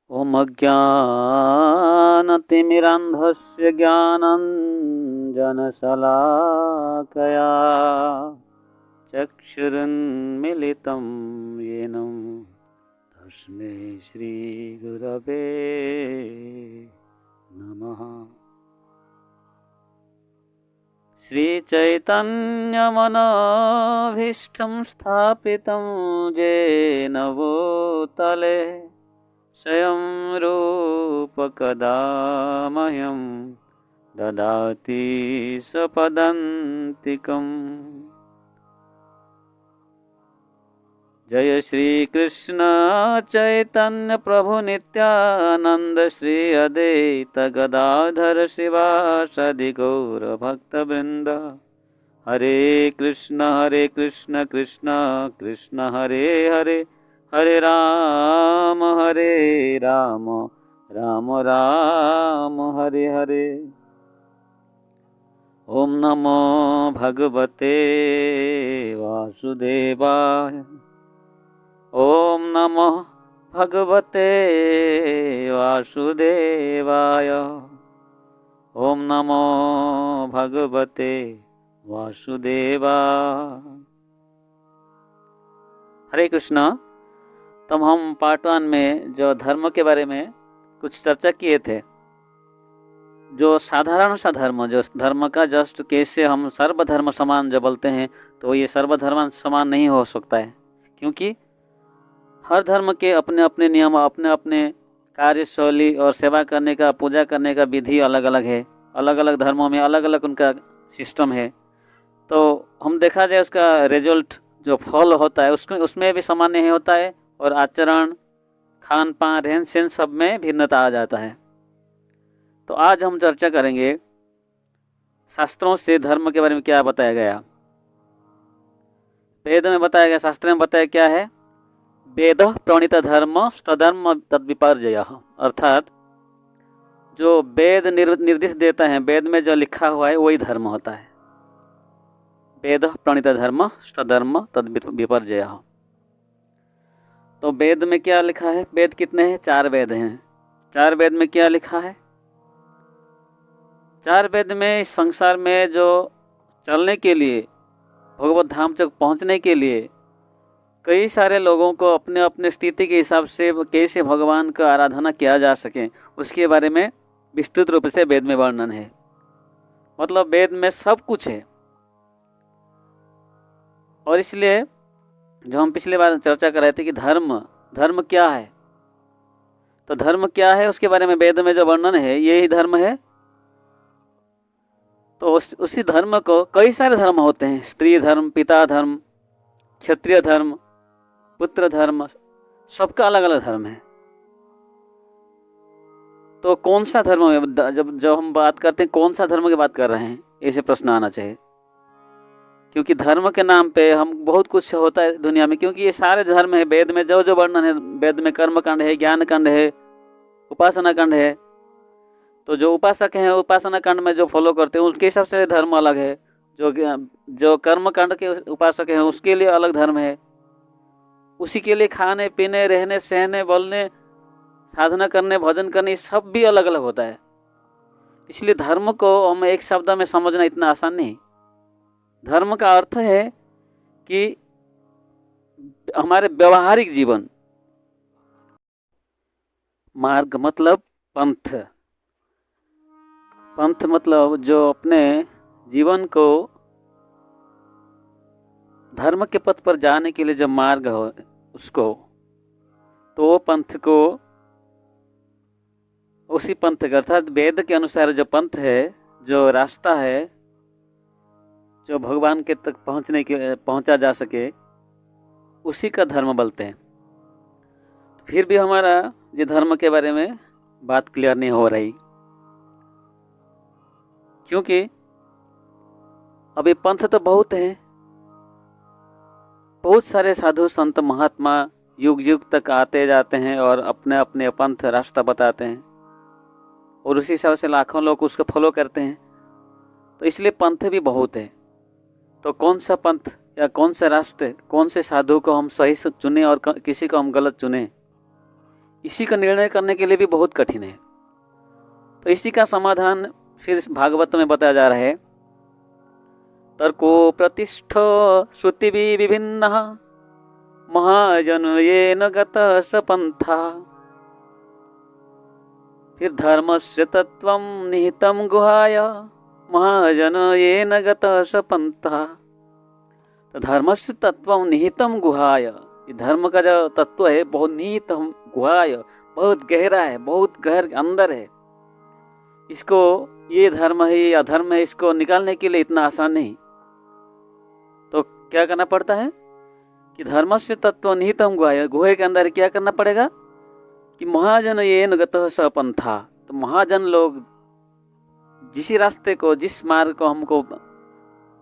ॐ अज्ञानतिमिरान्धस्य ज्ञानाञ्जनशलाकया चक्षुरुन्मीलितं येन तस्मै श्रीगुरवे नमः। श्रीचैतन्यमनोभीष्टं स्थापितं येन भूतले स्वयं रूप कदा मह्यं ददाति स्वपदान्तिकम्। जय श्री कृष्ण चैतन्य प्रभु नित्यानंद श्री अद्वैत गदाधर शिवासादि गौर भक्तवृंद। हरे कृष्ण कृष्ण कृष्ण हरे हरे, हरे राम राम राम हरे हरे। ओम नमो भगवते वासुदेवाय। ओम नमो भगवते वासुदेवाय। ओम नमो भगवते वासुदेवाय। हरे कृष्ण। तब हम पार्ट 1 में जो धर्म के बारे में कुछ चर्चा किए थे, जो साधारण सा धर्म, जो धर्म का जस्ट कैसे हम सर्वधर्म समान जो बोलते हैं, तो ये सर्वधर्म समान नहीं हो सकता है, क्योंकि हर धर्म के अपने अपने नियम, अपने अपने कार्यशैली और सेवा करने का, पूजा करने का विधि अलग अलग है। अलग अलग धर्मों में अलग अलग उनका सिस्टम है। तो हम देखा जाए उसका रिजल्ट जो फल होता है उसमें भी समान नहीं होता है, और आचरण, खान पान, रहन सहन सब में भिन्नता आ जाता है। तो आज हम चर्चा करेंगे शास्त्रों से धर्म के बारे में क्या बताया गया। वेद में बताया गया, शास्त्र में बताया क्या है, वेद प्रणीत धर्म तदर्म तद्विपर्जय, अर्थात जो वेद निर्देश देता है, वेद में जो लिखा हुआ है वही धर्म होता है। वेद प्रणीत धर्म तदर्म तद्विपर्जय। तो वेद में क्या लिखा है, वेद कितने हैं, 4 वेद हैं। 4 वेद में क्या लिखा है, 4 वेद में इस संसार में जो चलने के लिए, भगवत धाम तक पहुंचने के लिए कई सारे लोगों को अपने अपने स्थिति के हिसाब से कैसे भगवान का आराधना किया जा सके, उसके बारे में विस्तृत रूप से वेद में वर्णन है। मतलब वेद में सब कुछ है। और इसलिए जो हम पिछले बार चर्चा कर रहे थे कि धर्म क्या है, तो धर्म क्या है उसके बारे में वेद में जो वर्णन है, यही धर्म है। तो उसी धर्म को कई सारे धर्म होते हैं, स्त्री धर्म, पिता धर्म, क्षत्रिय धर्म, पुत्र धर्म, सबका अलग अलग धर्म है। तो कौन सा धर्म है, जब हम बात करते हैं कौन सा धर्म की बात कर रहे हैं, ऐसे प्रश्न आना चाहिए। क्योंकि धर्म के नाम पे हम बहुत कुछ होता है दुनिया में, क्योंकि ये सारे धर्म है। वेद में जो जो वर्णन है, वेद में कर्म कांड है, ज्ञान कांड है, उपासना कांड है। तो जो उपासक हैं उपासना कांड में जो फॉलो करते हैं उसके हिसाब से धर्म अलग है। जो कर्म कांड के उपासक हैं उसके लिए अलग धर्म है। उसी के लिए खाने पीने, रहने सहने, बोलने, साधना करने, भजन करने, सब भी अलग अलग होता है। इसलिए धर्म को हम एक शब्द में समझना इतना आसान नहीं। धर्म का अर्थ है कि हमारे व्यवहारिक जीवन, मार्ग मतलब पंथ, पंथ मतलब जो अपने जीवन को धर्म के पथ पर जाने के लिए जो मार्ग हो उसको, तो वो पंथ को, उसी पंथ का अर्थात वेद के अनुसार जो पंथ है, जो रास्ता है, जो भगवान के तक पहुंचा जा सके, उसी का धर्म बोलते हैं। फिर भी हमारा ये धर्म के बारे में बात क्लियर नहीं हो रही, क्योंकि अभी पंथ तो बहुत है, बहुत सारे साधु संत महात्मा युग युग तक आते जाते हैं और अपने अपने पंथ रास्ता बताते हैं, और उसी हिसाब से लाखों लोग उसको फॉलो करते हैं। तो इसलिए पंथ भी बहुत है। तो कौन सा पंथ या कौन से रास्ते, कौन से साधु को हम सही से चुने और किसी को हम गलत चुने, इसी का निर्णय करने के लिए भी बहुत कठिन है। तो इसी का समाधान फिर भागवत में बताया जा रहा है। तर्को प्रतिष्ठ श्रुति भी विभिन्न महाजन ये न गत सपंथा। फिर धर्मस्य तत्वं निहितं गुहाय महाजन ये न गत सपंथा। तो धर्मस्य तत्वं निहितं गुहाय, ये धर्म का जो तत्व है बहुत निहित गुहाय, बहुत गहरा है, बहुत गहर अंदर है। इसको ये धर्म है या अधर्म है, इसको निकालने के लिए इतना आसान नहीं। तो क्या करना पड़ता है कि धर्मस्य तत्व निहितम गुहाय, गुहे के अंदर क्या करना पड़ेगा कि महाजन ये न गतः सपंथा। तो महाजन लोग जिस रास्ते को, जिस मार्ग को हमको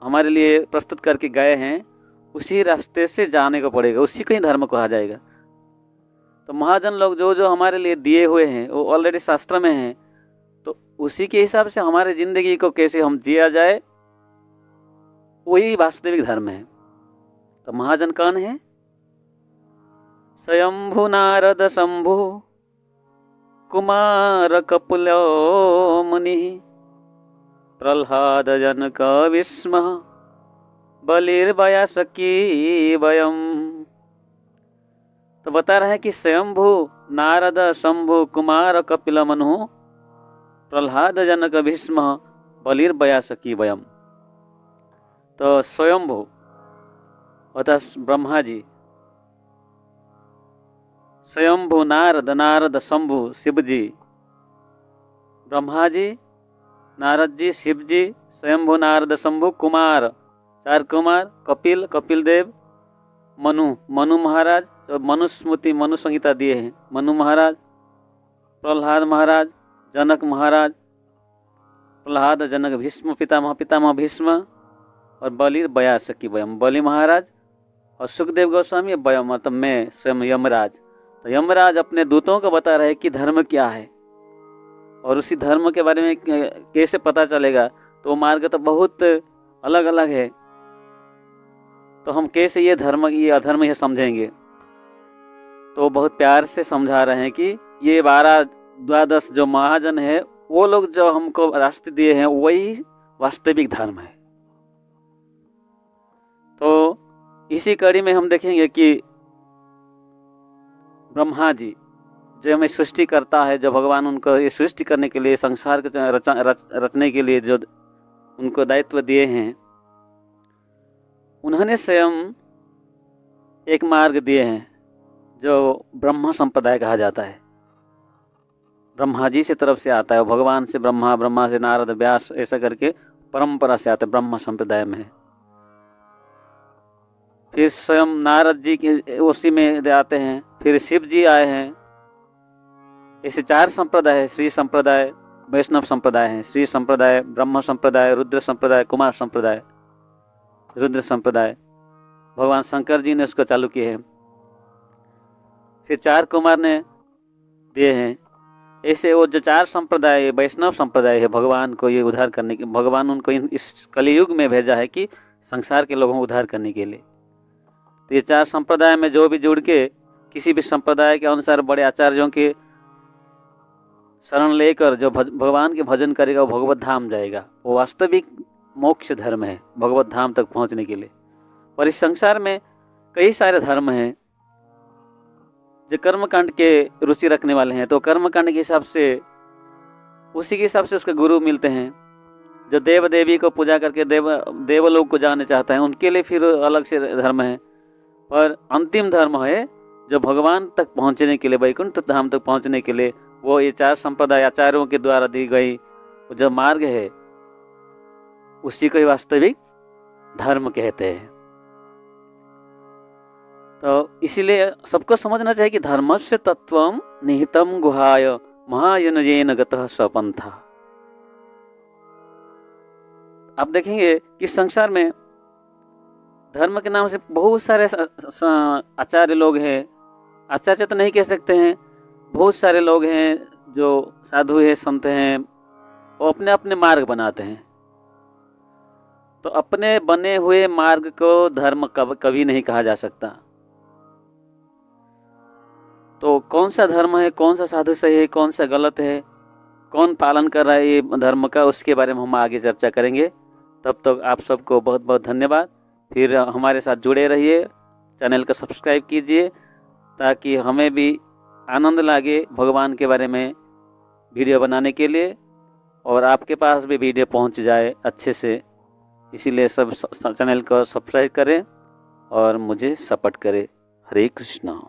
हमारे लिए प्रस्तुत करके गए हैं, उसी रास्ते से जाने को पड़ेगा, उसी को ही धर्म कहा जाएगा। तो महाजन लोग जो जो हमारे लिए दिए हुए हैं वो ऑलरेडी शास्त्र में हैं, तो उसी के हिसाब से हमारे जिंदगी को कैसे हम जिया जाए, वही वास्तविक धर्म है। तो महाजन कौन है? स्वयंभु नारद शंभु कुमार कपिलो मुनि प्रह्लाद जनक विस्म बलिर्वयसकी वयम। तो बता रहे हैं कि स्वयंभु नारद शंभु कुमार कपिल मनु प्रह्लाद जनक भीष्म बलिर्वयसकी वयम। तो स्वयंभु अर्थात ब्रह्मा जी, स्वयंभु नारद, नारद शंभु शिव जी, ब्रह्मा जी, नारद जी, शिव जी, स्वयंभु नारद शंभु कुमार, चार कुमार, कपिल, कपिल देव, मनु, मनु महाराज, जो मनुस्मृति मनु संहिता दिए हैं, मनु महाराज, प्रह्लाद महाराज, जनक महाराज, प्रह्लाद जनक भीष्म पितामह, पितामह भीष्म, और बलि वयसकी वयम, बलि महाराज और सुखदेव गोस्वामी, वयम मतलब मैं स्वयं यमराज। तो यमराज अपने दूतों को बता रहे कि धर्म क्या है और उसी धर्म के बारे में कैसे पता चलेगा। तो मार्ग तो बहुत अलग अलग है, तो हम कैसे ये धर्म ये अधर्म ये समझेंगे। तो बहुत प्यार से समझा रहे हैं कि ये 12 जो महाजन है, वो लोग जो हमको रास्ते दिए हैं, वही वास्तविक धर्म है। तो इसी कड़ी में हम देखेंगे कि ब्रह्मा जी जो हमें सृष्टि करता है, जो भगवान उनको ये सृष्टि करने के लिए, संसार को रचने के लिए जो उनको दायित्व दिए हैं, उन्होंने स्वयं एक मार्ग दिए हैं जो ब्रह्म संप्रदाय कहा जाता है। ब्रह्मा जी से तरफ से आता है, भगवान से ब्रह्मा, ब्रह्मा से नारद, व्यास, ऐसा करके परंपरा से आता है, ब्रह्म संप्रदाय में है। फिर स्वयं नारद जी के उसी में आते हैं, फिर शिव जी आए हैं। ऐसे 4 संप्रदाय है, श्री संप्रदाय, वैष्णव संप्रदाय है, श्री संप्रदाय, ब्रह्म संप्रदाय, रुद्र संप्रदाय, कुमार संप्रदाय। रुद्र संप्रदाय भगवान शंकर जी ने उसको चालू किए हैं। फिर 4 कुमार ने दिए हैं। ऐसे वो जो 4 संप्रदाय वैष्णव संप्रदाय है, भगवान को ये उद्धार करने के, भगवान उनको इस कलियुग में भेजा है कि संसार के लोगों को उद्धार करने के लिए। तो ये 4 संप्रदाय में जो भी जुड़ के किसी भी संप्रदाय के अनुसार बड़े आचार्यों के शरण लेकर जो भगवान के भजन करेगा, वो भगवत धाम जाएगा। वो वास्तविक मोक्ष धर्म है, भगवत धाम तक पहुंचने के लिए। पर इस संसार में कई सारे धर्म हैं जो कर्मकांड के रुचि रखने वाले हैं, तो कर्मकांड के हिसाब से उसी के हिसाब से उसके गुरु मिलते हैं। जो देव देवी को पूजा करके देवलोक को जाने चाहते हैं, उनके लिए फिर अलग से धर्म है। पर अंतिम धर्म है जो भगवान तक पहुंचने के लिए, वैकुंठ धाम तक पहुंचने के लिए, वो ये 4 संप्रदाय आचार्यों के द्वारा दी गई जो मार्ग है, उसी को ही वास्तविक धर्म कहते हैं। तो इसीलिए सबको समझना चाहिए कि धर्मस्य तत्वं निहितं गुहाय महाजन येन गतः सपंथा। आप देखेंगे कि संसार में धर्म के नाम से बहुत सारे आचार्य लोग हैं, आचार्य तो नहीं कह सकते हैं, बहुत सारे लोग हैं जो साधु हैं, संत हैं, वो अपने अपने मार्ग बनाते हैं। तो अपने बने हुए मार्ग को धर्म कभी नहीं कहा जा सकता। तो कौन सा धर्म है, कौन सा साधु सही है, कौन सा गलत है, कौन पालन कर रहा है ये धर्म का, उसके बारे में हम आगे चर्चा करेंगे। तब तक आप सबको बहुत बहुत धन्यवाद। फिर हमारे साथ जुड़े रहिए, चैनल को सब्सक्राइब कीजिए ताकि हमें भी आनंद लगे भगवान के बारे में वीडियो बनाने के लिए और आपके पास भी वीडियो पहुंच जाए अच्छे से। इसीलिए सब चैनल को सब्सक्राइब करें और मुझे सपोर्ट करें। हरे कृष्णा।